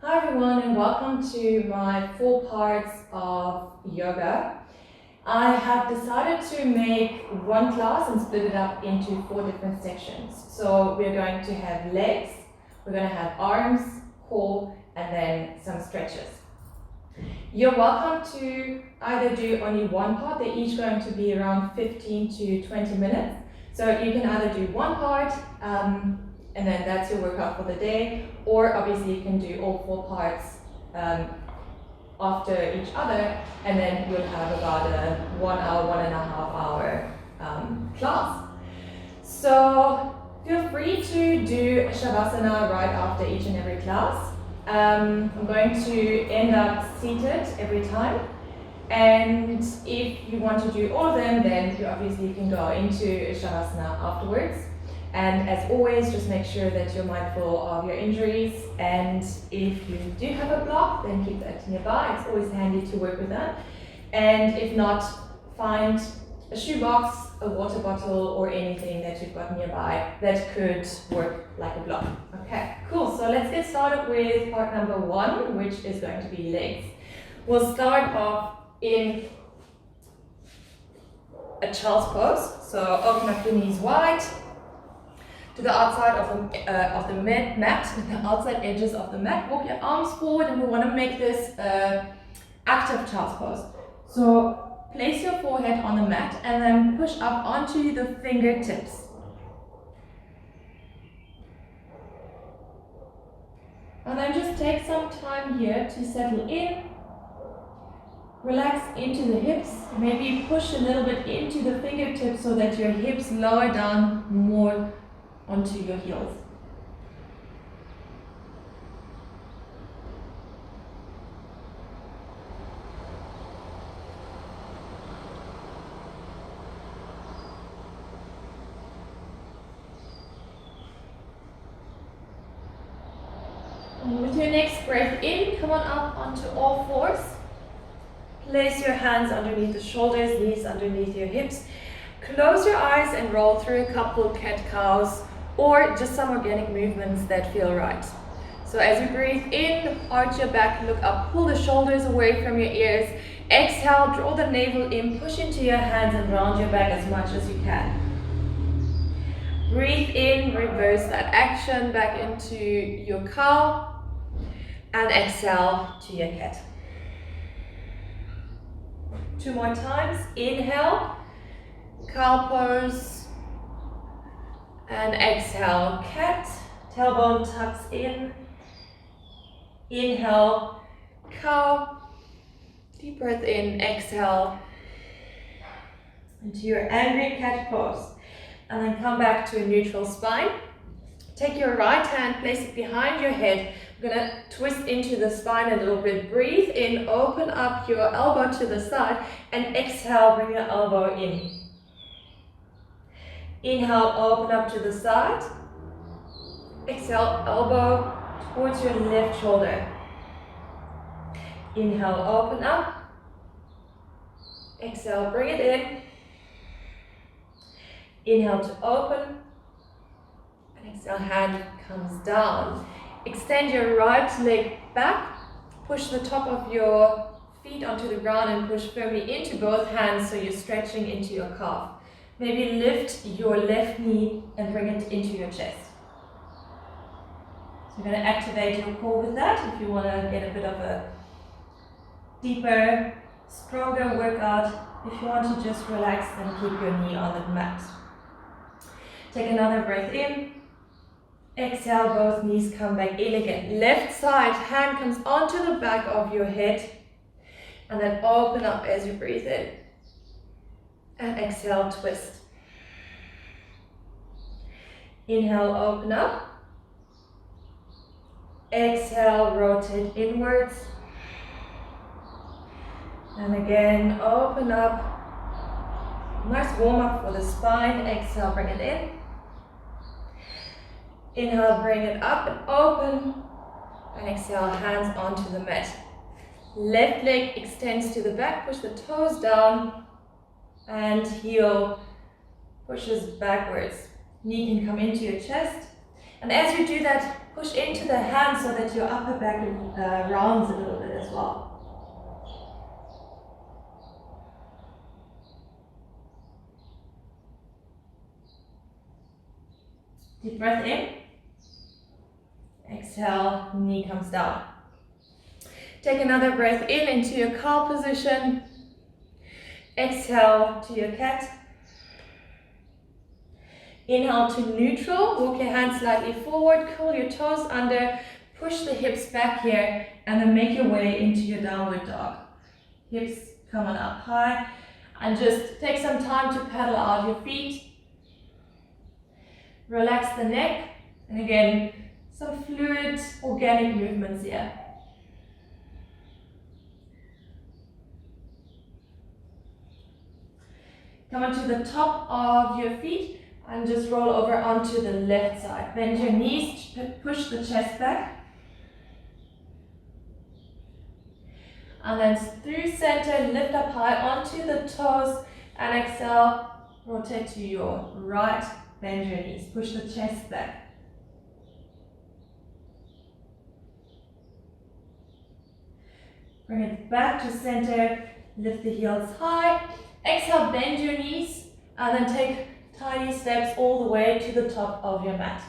Hi everyone, and welcome to my 4 parts of yoga. I have decided to make one class and split it up into 4 different sections. So we're going to have legs, we're going to have arms, core, and then some stretches. You're welcome to either do only one part. They're each going to be around 15 to 20 minutes. So you can either do one part and then that's your workout for the day, or obviously you can do all 4 parts after each other, and then you'll have about a 1 hour, 1.5 hour class. So feel free to do Shavasana right after each and every class. I'm going to end up seated every time, and if you want to do all of them, then you obviously can go into Shavasana afterwards. And as always, just make sure that you're mindful of your injuries, and if you do have a block, then keep that nearby. It's always handy to work with that. And if not, find a shoebox, a water bottle, or anything that you've got nearby that could work like a block. Okay, cool. So let's get started with part number 1, which is going to be legs. We'll start off in a child's pose. So open up your knees wide to the outside of the mat, the outside edges of the mat. Walk your arms forward, and we want to make this active child's pose. So place your forehead on the mat and then push up onto the fingertips. And then just take some time here to settle in. Relax into the hips. Maybe push a little bit into the fingertips so that your hips lower down more onto your heels. And with your next breath in, come on up onto all fours. Place your hands underneath the shoulders, knees underneath your hips. Close your eyes and roll through a couple cat-cows, or just some organic movements that feel right. So as you breathe in, arch your back, look up, pull the shoulders away from your ears. Exhale, draw the navel in, push into your hands and round your back as much as you can. Breathe in, reverse that action back into your cow, and exhale to your cat. 2 more times. Inhale, cow pose. And exhale, cat, tailbone tucks in. Inhale, cow, deep breath in, exhale into your angry cat pose. And then come back to a neutral spine. Take your right hand, place it behind your head. We're gonna twist into the spine a little bit. Breathe in, open up your elbow to the side, and exhale, bring your elbow in. Inhale, open up to the side. Exhale, elbow towards your left shoulder. Inhale, open up. Exhale, bring it in. Inhale to open. And exhale, hand comes down. Extend your right leg back. Push the top of your feet onto the ground and push firmly into both hands so you're stretching into your calf. Maybe lift your left knee and bring it into your chest. So you're going to activate your core with that if you want to get a bit of a deeper, stronger workout. If you want to just relax, then keep your knee on the mat. Take another breath in. Exhale, both knees come back in again. Left side, hand comes onto the back of your head. And then open up as you breathe in. And exhale, twist. Inhale, open up. Exhale, rotate inwards. And again, open up. Nice warm up for the spine. Exhale, bring it in. Inhale, bring it up and open. And exhale, hands onto the mat. Left leg extends to the back, push the toes down. And heel pushes backwards. Knee can come into your chest. And as you do that, push into the hands so that your upper back rounds a little bit as well. Deep breath in. Exhale, knee comes down. Take another breath in into your cow position. Exhale to your cat. Inhale to neutral. Walk your hands slightly forward. Curl your toes under. Push the hips back here. And then make your way into your downward dog. Hips coming up high. And just take some time to pedal out your feet. Relax the neck. And again, some fluid, organic movements here. Come onto the top of your feet and just roll over onto the left side. Bend your knees, push the chest back. And then through center, lift up high onto the toes and exhale, rotate to your right, bend your knees, push the chest back. Bring it back to center, lift the heels high. Exhale, bend your knees, and then take tiny steps all the way to the top of your mat.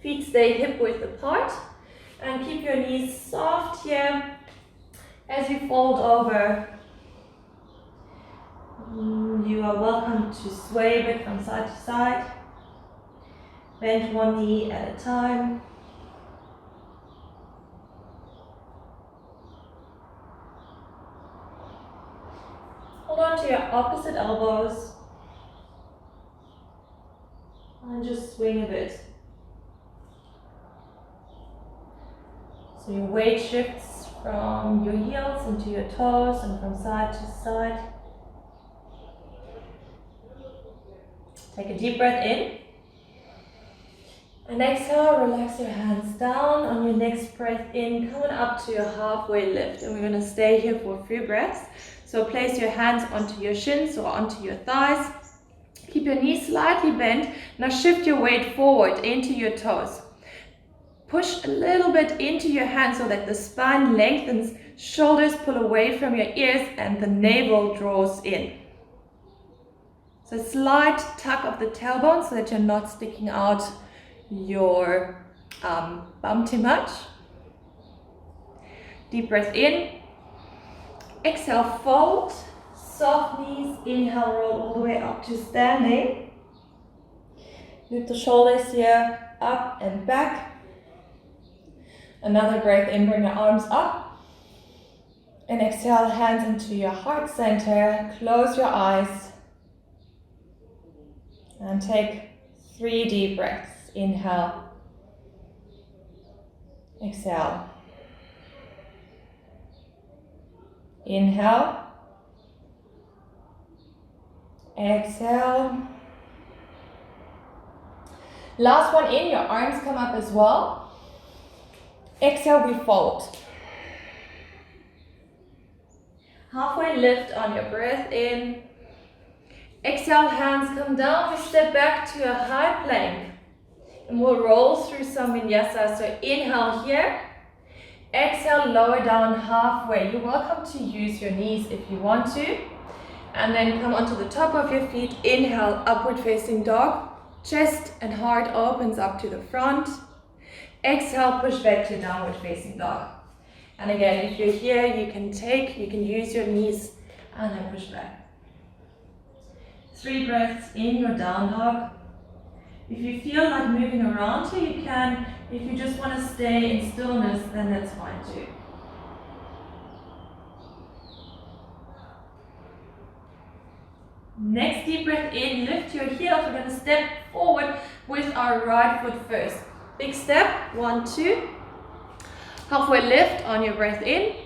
Feet stay hip width apart, and keep your knees soft here as you fold over. You are welcome to sway a bit from side to side. Bend one knee at a time. Hold on to your opposite elbows and just swing a bit. So your weight shifts from your heels into your toes and from side to side. Take a deep breath in. And exhale, relax your hands down. On your next breath in, coming up to a halfway lift. And we're going to stay here for a few breaths. So place your hands onto your shins or onto your thighs. Keep your knees slightly bent. Now shift your weight forward into your toes. Push a little bit into your hands so that the spine lengthens, shoulders pull away from your ears, and the navel draws in. So slight tuck of the tailbone so that you're not sticking out your bum too much. Deep breath in. Exhale, fold, soft knees, inhale, roll all the way up to standing. Lift the shoulders here, up and back. Another breath in, bring your arms up. And exhale, hands into your heart center, close your eyes. And take 3 deep breaths. Inhale, exhale. Inhale, exhale. Last one in, your arms come up as well. Exhale, we fold. Halfway lift on your breath in. Exhale, hands come down. We step back to a high plank. And we'll roll through some vinyasa. So inhale here. Exhale, lower down halfway. You're welcome to use your knees if you want to. And then come onto the top of your feet. Inhale, upward facing dog. Chest and heart opens up to the front. Exhale, push back to downward facing dog. And again, if you're here, you can use your knees and then push back. 3 breaths in your down dog. If you feel like moving around here, you can. If you just want to stay in stillness, then that's fine too. Next deep breath in, lift your heels. We're going to step forward with our right foot first. Big step, 1, 2. Halfway lift on your breath in.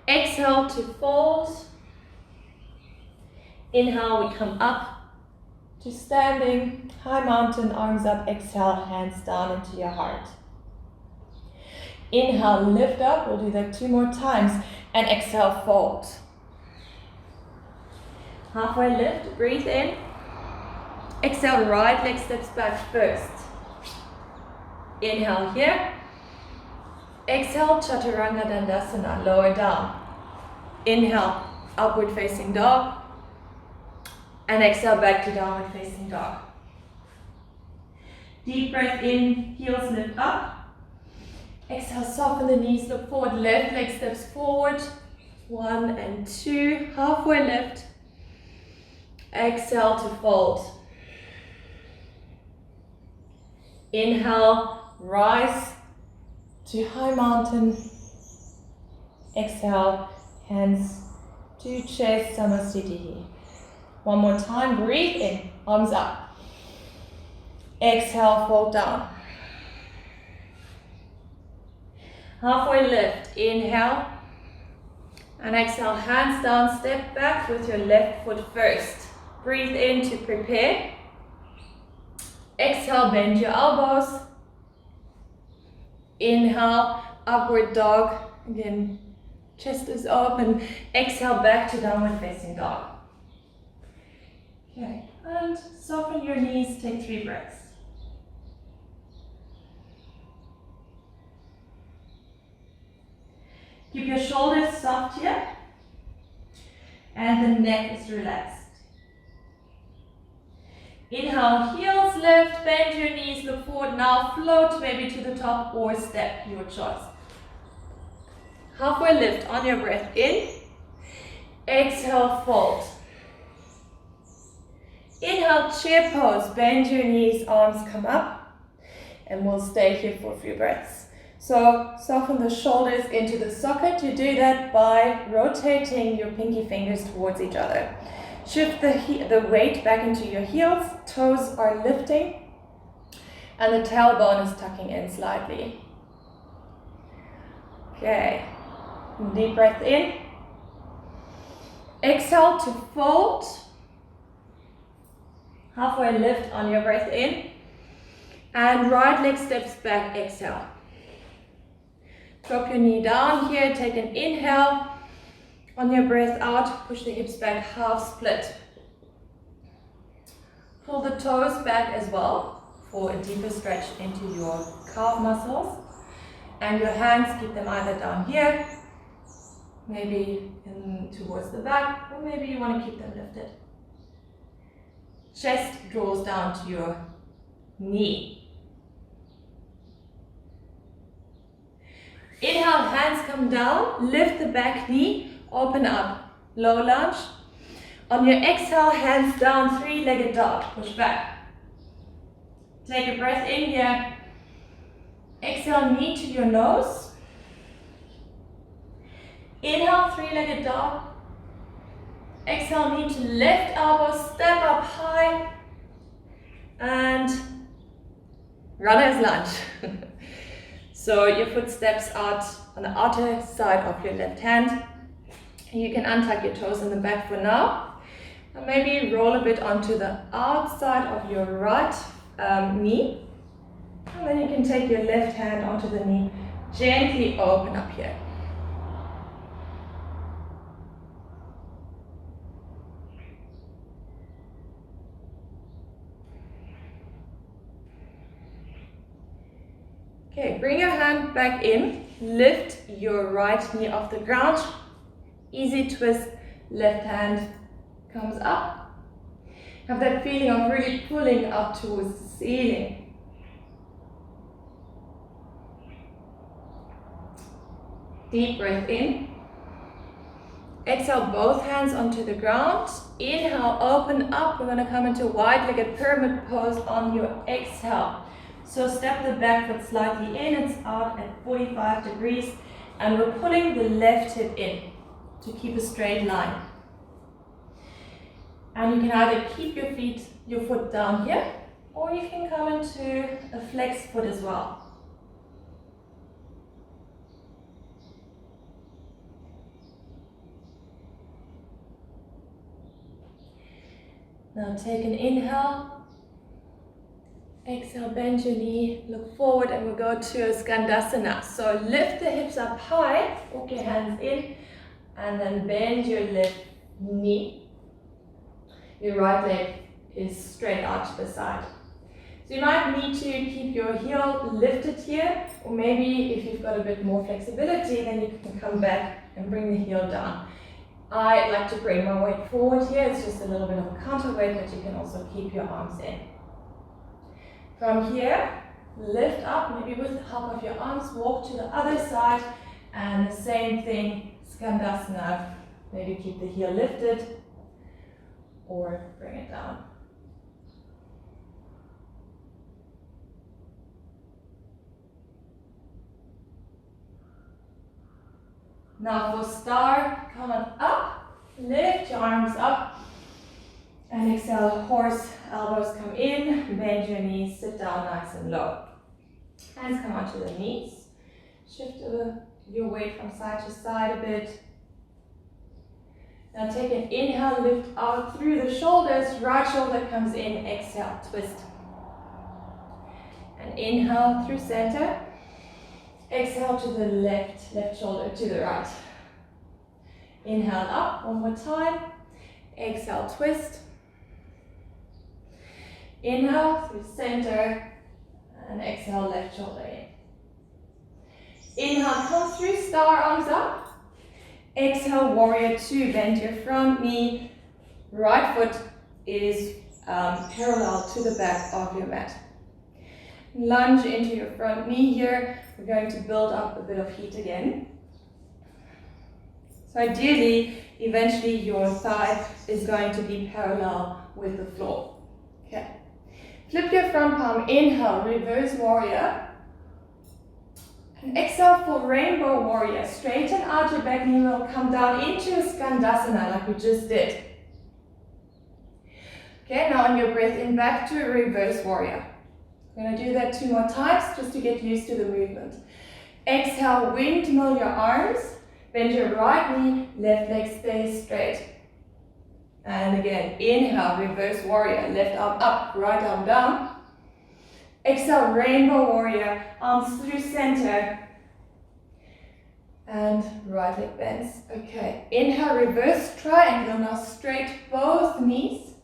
Exhale to fold. Inhale, we come up to standing, high mountain, arms up. Exhale, hands down into your heart. Inhale, lift up. We'll do that 2 more times. And exhale, fold. Halfway lift, breathe in. Exhale, right leg steps back first. Inhale here. Exhale, Chaturanga Dandasana, lower down. Inhale, upward facing dog. And exhale back to downward facing dog. Deep breath in, heels lift up. Exhale, soften the knees, look forward, left leg steps forward. 1 and 2, halfway lift. Exhale to fold. Inhale, rise to high mountain. Exhale, hands to chest, Samasthiti. One more time, breathe in, arms up. Exhale, fold down. Halfway lift, inhale. And exhale, hands down, step back with your left foot first. Breathe in to prepare. Exhale, bend your elbows. Inhale, upward dog. Again, chest is open. Exhale, back to downward facing dog. Okay, and soften your knees, take 3 breaths. Keep your shoulders soft here. And the neck is relaxed. Inhale, heels lift, bend your knees, look forward. Now float maybe to the top or step, your choice. Halfway lift on your breath in. Exhale, fold. Inhale, chair pose, bend your knees, arms come up. And we'll stay here for a few breaths. So soften the shoulders into the socket. You do that by rotating your pinky fingers towards each other. Shift the weight back into your heels, toes are lifting, and the tailbone is tucking in slightly. Okay, deep breath in. Exhale to fold. Halfway lift on your breath in. And right leg steps back, exhale. Drop your knee down here, take an inhale. On your breath out, push the hips back, half split. Pull the toes back as well for a deeper stretch into your calf muscles. And your hands, keep them either down here, maybe towards the back, or maybe you want to keep them lifted. Chest draws down to your knee. Inhale, hands come down, lift the back knee, open up, low lunge. On your exhale, hands down, 3-legged dog, push back. Take a breath in here. Exhale, knee to your nose. Inhale, 3-legged dog. Exhale, knee to left elbow, step up high. And runner's lunge. So your foot steps out on the outer side of your left hand. You can untuck your toes in the back for now. And maybe roll a bit onto the outside of your right knee. And then you can take your left hand onto the knee. Gently open up here. Okay, bring your hand back in. Lift your right knee off the ground. Easy twist, left hand comes up. Have that feeling of really pulling up towards the ceiling. Deep breath in. Exhale, both hands onto the ground. Inhale, open up. We're going to come into wide-legged pyramid pose on your exhale. So step the back foot slightly in. It's out at 45 degrees. And we're pulling the left hip in to keep a straight line. And you can either keep your foot down here, or you can come into a flex foot as well. Now take an inhale. Exhale, bend your knee, look forward, and we'll go to a Skandasana. So lift the hips up high, walk your hands in, and then bend your left knee. Your right leg is straight out to the side. So you might need to keep your heel lifted here, or maybe if you've got a bit more flexibility, then you can come back and bring the heel down. I like to bring my weight forward here. It's just a little bit of a counterweight, but you can also keep your arms in. From here, lift up, maybe with the help of your arms, walk to the other side, and the same thing, Skandasana. Maybe keep the heel lifted, or bring it down. Now for star, come on up, lift your arms up, and exhale, horse, elbows come in, bend your knees, sit down nice and low. Hands come onto the knees, shift your weight from side to side a bit. Now take an inhale, lift out through the shoulders, right shoulder comes in, exhale, twist. And inhale through center. Exhale to the left shoulder to the right. Inhale up, one more time. Exhale, twist. Inhale through center, and exhale, left shoulder in. Inhale, come through, star, arms up. Exhale, warrior two, bend your front knee. Right foot is parallel to the back of your mat. Lunge into your front knee here. We're going to build up a bit of heat again. So ideally, eventually your thigh is going to be parallel with the floor. Okay. Flip your front palm, inhale, reverse warrior. And exhale for rainbow warrior. Straighten out your back knee, will come down into a Skandasana like we just did. Okay, now on your breath in, back to a reverse warrior. We're going to do that 2 more times just to get used to the movement. Exhale, windmill your arms. Bend your right knee, left leg stays straight. And again, inhale, reverse warrior. Left arm up, right arm down. Exhale, rainbow warrior. Arms through center. And right leg bends. Okay, inhale, reverse triangle. Now straight both knees.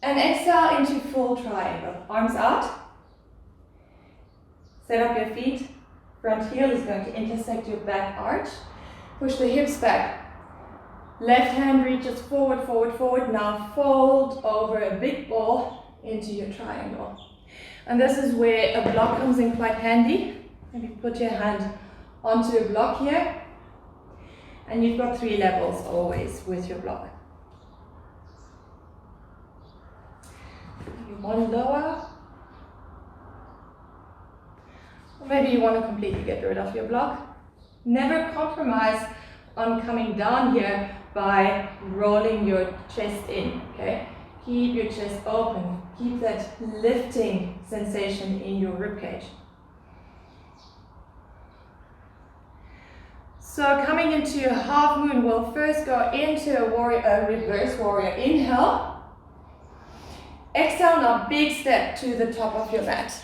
And exhale into full triangle. Arms out. Set up your feet. Front heel is going to intersect your back arch. Push the hips back. Left hand reaches forward, forward, forward. Now fold over a big ball into your triangle. And this is where a block comes in quite handy. Maybe put your hand onto a block here. And you've got 3 levels always with your block. Maybe one lower. Or maybe you want to completely get rid of your block. Never compromise on coming down here by rolling your chest in, okay? Keep your chest open. Keep that lifting sensation in your ribcage. So coming into a half moon, we'll first go into a reverse warrior. Inhale. Exhale, now big step to the top of your mat.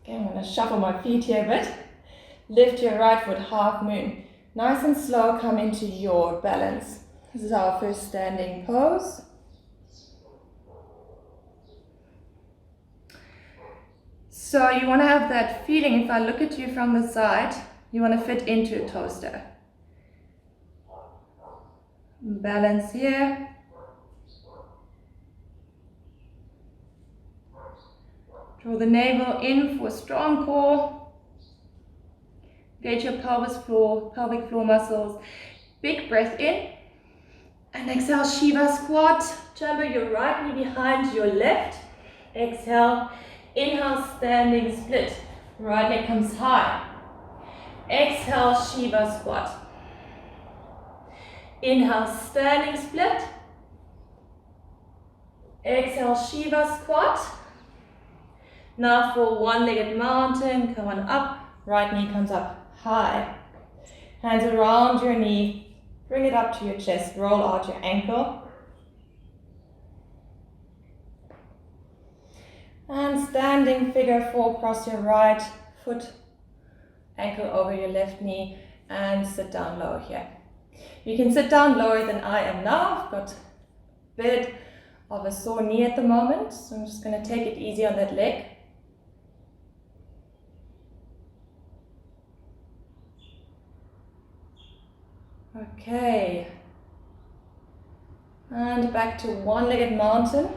Okay, I'm going to shuffle my feet here a bit. Lift your right foot, half moon. Nice and slow, come into your balance. This is our first standing pose. So you want to have that feeling, if I look at you from the side, you want to fit into a toaster. Balance here. Draw the navel in for a strong core. Engage your pelvic floor muscles. Big breath in. And exhale, Shiva squat. Chamber your right knee behind your left. Exhale. Inhale, standing split. Right leg comes high. Exhale, Shiva squat. Inhale, standing split. Exhale, Shiva squat. Now for one-legged mountain, come on up. Right knee comes up high. Hands around your knee. Bring it up to your chest. Roll out your ankle. And standing figure 4, cross your right foot, ankle over your left knee, and sit down low here. You can sit down lower than I am now. I've got a bit of a sore knee at the moment, so I'm just going to take it easy on that leg. Okay. And back to one-legged mountain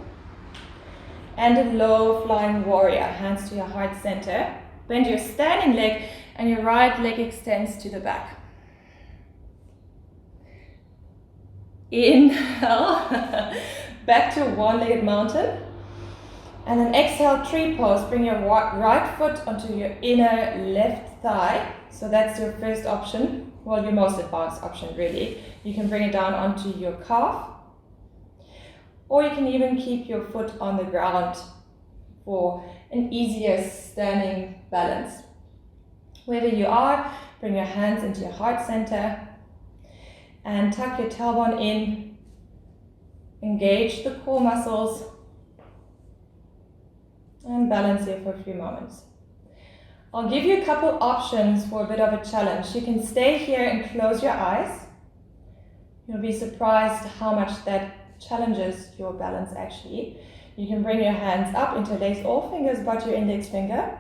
and a low flying warrior. Hands to your heart center. Bend your standing leg and your right leg extends to the back. Inhale, back to one-legged mountain. And then exhale, tree pose. Bring your right foot onto your inner left thigh. So that's your first option. Well, your most advanced option, really. You can bring it down onto your calf. Or you can even keep your foot on the ground for an easier standing balance. Wherever you are, bring your hands into your heart center and tuck your tailbone in. Engage the core muscles and balance here for a few moments. I'll give you a couple options for a bit of a challenge. You can stay here and close your eyes. You'll be surprised how much that challenges your balance actually. You can bring your hands up, interlace all fingers but your index finger.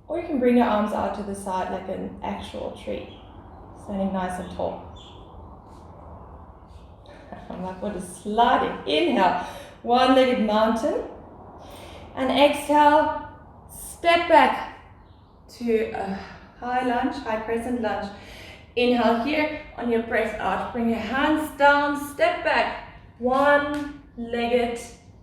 Or you can bring your arms out to the side like an actual tree, standing nice and tall. My foot is sliding. Inhale, one-legged mountain. And exhale, step back to a high lunge, high crescent lunge. Inhale here, on your breath out, bring your hands down, step back. One-legged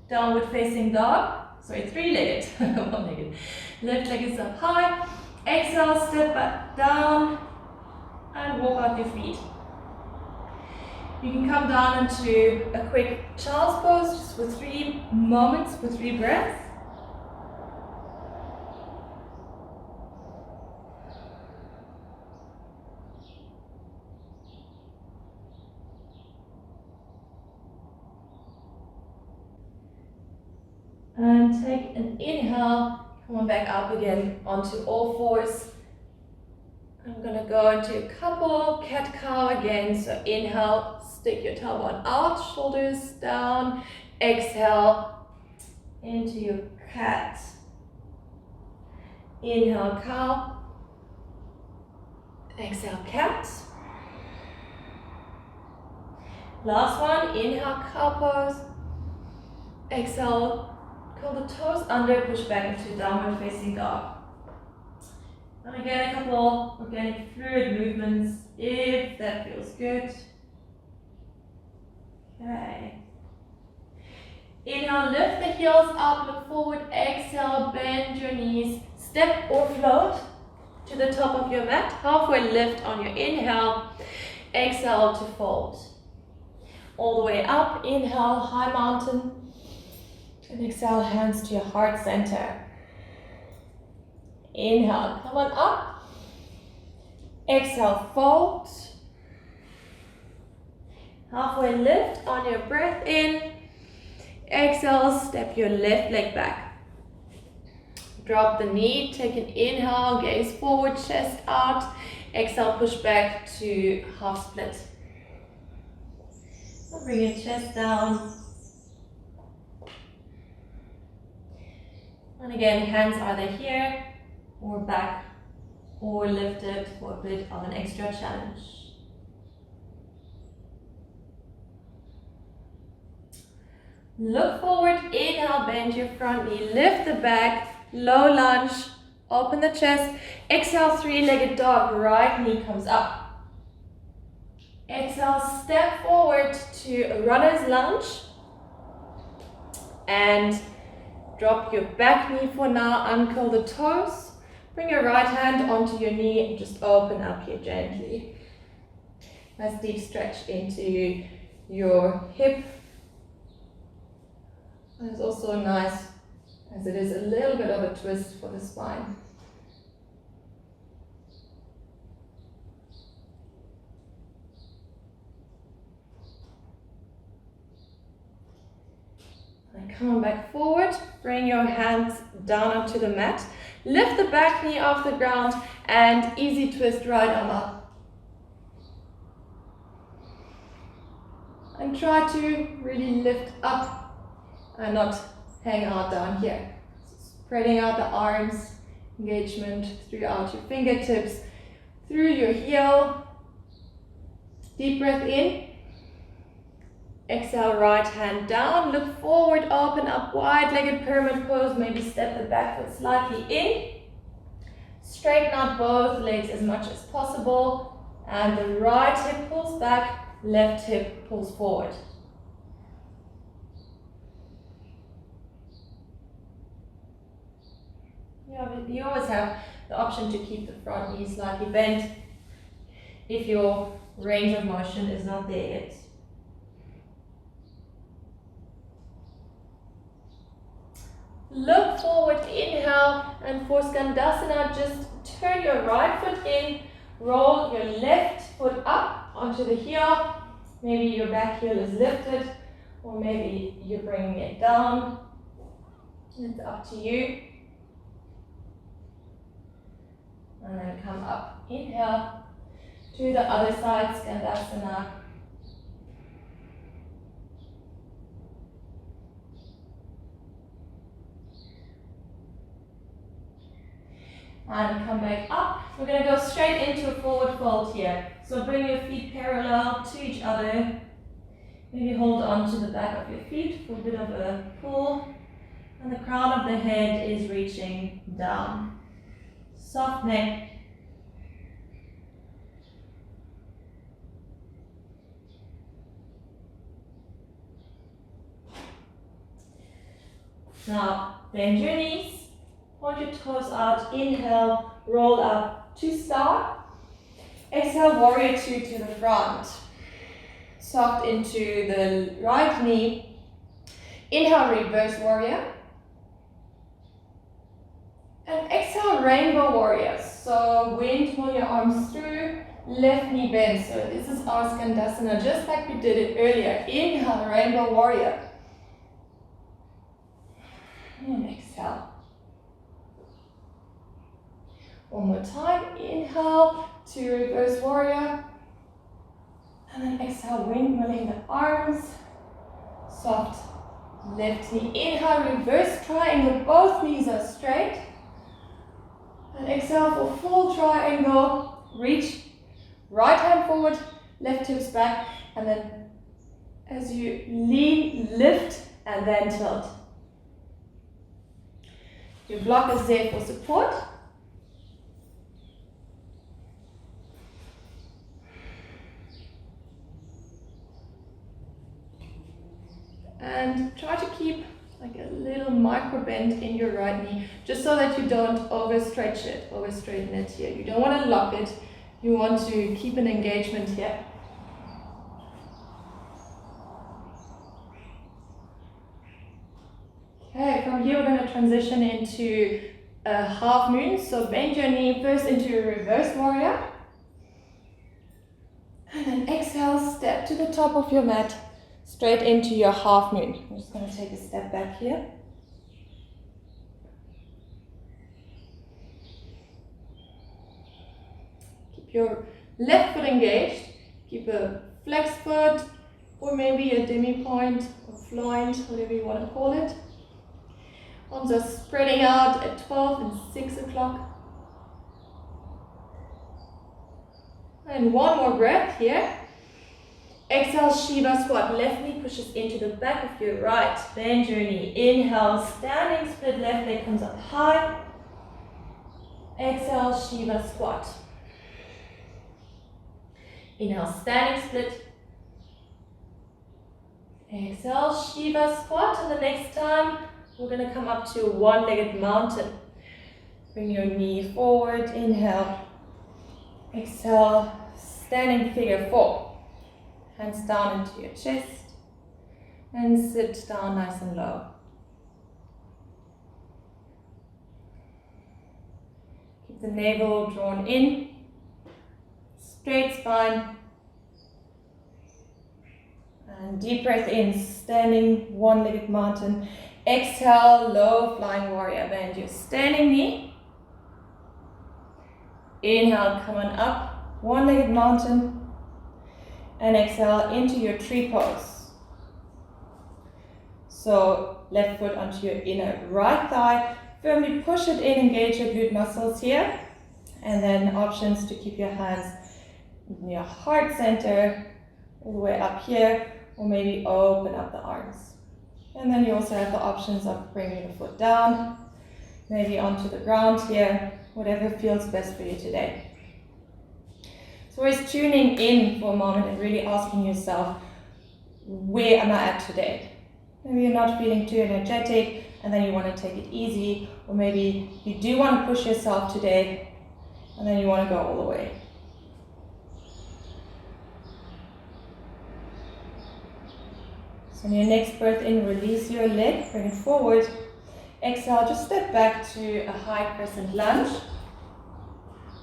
downward facing dog. Sorry, three-legged, one-legged. Left leg is up high. Exhale, step back down and walk out your feet. You can come down into a quick child's pose just for 3 moments, for 3 breaths. And take an inhale, come on back up again onto all fours. I'm gonna go into a couple cat-cow again. So inhale, stick your tailbone out, shoulders down. Exhale, into your cat. Inhale, cow. Exhale, cat. Last one, inhale, cow pose. Exhale, curl the toes under, push back into downward facing dog. And again, a couple organic fluid movements if that feels good. Okay. Inhale, lift the heels up, look forward. Exhale, bend your knees. Step or float to the top of your mat. Halfway lift on your inhale. Exhale to fold. All the way up. Inhale, high mountain. And exhale, hands to your heart center. Inhale, come on up. Exhale, fold. Halfway lift on your breath in. Exhale, step your left leg back. Drop the knee, take an inhale, gaze forward, chest out. Exhale, push back to half split. Bring your chest down. And again, hands either here or back or lifted for a bit of an extra challenge. Look forward, inhale, bend your front knee, lift the back, low lunge, open the chest. Exhale, three-legged dog, right knee comes up. Exhale, step forward to a runner's lunge and drop your back knee for now, uncurl the toes. Bring your right hand onto your knee and just open up here gently. Nice deep stretch into your hip. And it's also nice as it is a little bit of a twist for the spine. And come on back forward, bring your hands down onto the mat. Lift the back knee off the ground and easy twist right arm up. And try to really lift up and not hang out down here. Spreading out the arms, engagement throughout your fingertips, through your heel. Deep breath in. Exhale, right hand down. Look forward, open up, wide-legged pyramid pose. Maybe step the back foot slightly in. Straighten out both legs as much as possible. And the right hip pulls back, left hip pulls forward. You always have the option to keep the front knee slightly bent if your range of motion is not there yet. Look forward, inhale, and for Skandasana, just turn your right foot in, roll your left foot up onto the heel. Maybe your back heel is lifted, or maybe you're bringing it down. It's up to you. And then come up, inhale, to the other side, Skandasana. And come back up. We're going to go straight into a forward fold here. So bring your feet parallel to each other. Maybe hold on to the back of your feet for a bit of a pull. And the crown of the head is reaching down. Soft neck. Now, bend your knees. Point your toes out, inhale, roll up to star. Exhale, warrior two to the front. Soft into the right knee. Inhale, reverse warrior. And exhale, rainbow warrior. So wind, pull your arms through, left knee bend. So this is our Skandasana, just like we did it earlier. Inhale, rainbow warrior. And exhale. One more time, inhale to reverse warrior. And then exhale, windmilling the arms. Soft left knee. Inhale, reverse triangle, both knees are straight. And exhale for full triangle. Reach, right hand forward, left hips back. And then as you lean, lift, and then tilt. Your block is there for support. And try to keep like a little micro bend in your right knee, just so that you don't overstretch it, overstraighten it here. You don't want to lock it, you want to keep an engagement here. Okay, from here we're going to transition into a half moon. So bend your knee first into a reverse warrior. And then exhale, step to the top of your mat. Straight into your half moon. I'm just going to take a step back here. Keep your left foot engaged. Keep a flex foot, or maybe a demi point, or floint, whatever you want to call it. Arms are spreading out at 12 and 6 o'clock. And one more breath here. Exhale, Shiva squat. Left knee pushes into the back of your right. Bend your knee. Inhale, standing split. Left leg comes up high. Exhale, Shiva squat. Inhale, standing split. Exhale, Shiva squat. And the next time, we're going to come up to one-legged mountain. Bring your knee forward. Inhale. Exhale, standing figure four. Hands down into your chest and sit down nice and low. Keep the navel drawn in, straight spine, and deep breath in, standing one-legged mountain. Exhale, low flying warrior. Bend your standing knee. Inhale, come on up, one-legged mountain. And exhale into your tree pose. So left foot onto your inner right thigh. Firmly push it in, engage your glute muscles here. And then options to keep your hands in your heart center, all the way up here, or maybe open up the arms. And then you also have the options of bringing the foot down, maybe onto the ground here, whatever feels best for you today. So always tuning in for a moment and really asking yourself, where am I at today? Maybe you're not feeling too energetic and then you want to take it easy, or maybe you do want to push yourself today and then you want to go all the way. So on your next breath in, release your leg, bring it forward. Exhale, just step back to a high crescent lunge.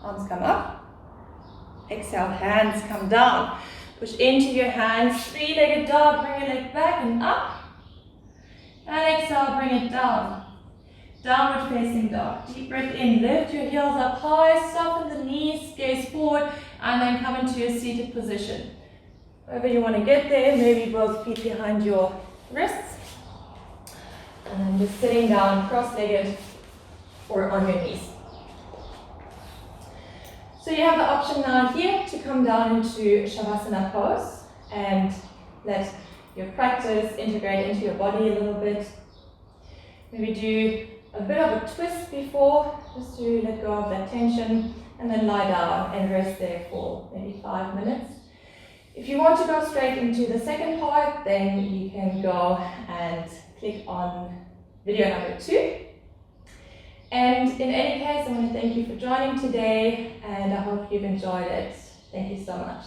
Arms come up. Exhale, hands come down. Push into your hands, three-legged dog, bring your leg back and up. And exhale, bring it down. Downward facing dog. Deep breath in, lift your heels up high, soften the knees, gaze forward, and then come into your seated position. Wherever you want to get there, maybe both feet behind your wrists. And then just sitting down, cross-legged, or on your knees. So you have the option now here to come down into Shavasana pose and let your practice integrate into your body a little bit. Maybe do a bit of a twist before, just to let go of that tension, and then lie down and rest there for maybe 5 minutes. If you want to go straight into the second part, then you can go and click on video number 2. And in any case, I want to thank you for joining today, and I hope you've enjoyed it. Thank you so much.